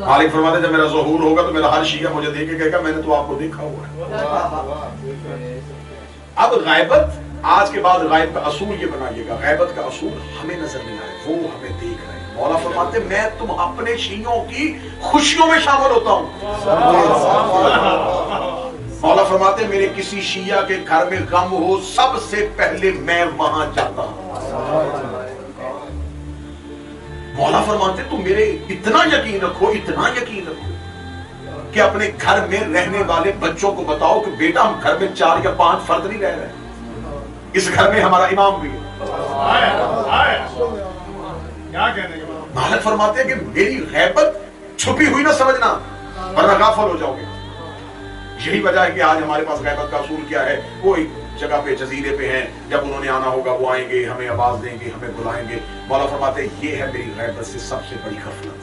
मालिक फरमाते जब मेरा ज़हूर होगा तो मेरा हर शिया मुझे देख के कहेगा मैंने तो आपको देखा हुआ है। अब गैबत, आज के बाद गैब का असूल ये बनाइएगा, गैबत का असूल हमें नजर नहीं आए, वो हमें देख रहे हैं। मौला फरमाते मैं तुम अपने शियों की खुशियों में शामिल होता हूं। मौला फरमाते मेरे किसी शिया के घर में गम हो सबसे पहले मैं वहां जाता हूं। मौला फरमाते तुम मेरे इतना यकीन रखो, इतना यकीन रखो कि अपने घर में रहने वाले बच्चों को बताओ कि बेटा हम घर में 4 या 5 फर्द नहीं रह रहे, इस घर में हमारा इमाम भी है। क्या कहने के बाद मालिक फरमाते हैं कि मेरी गैबत छुपी हुई ना समझना वरना गाफिल हो जाओगे। यही वजह है कि आज हमारे पास गैबत का असूल क्या है, वो एक जगह पे जजीरे पे हैं, जब उन्होंने आना होगा वो आएंगे, हमें आवाज देंगे, हमें बुलाएंगे। मौला फरमाते ये है मेरी गैबत से सबसे बड़ी गफलत।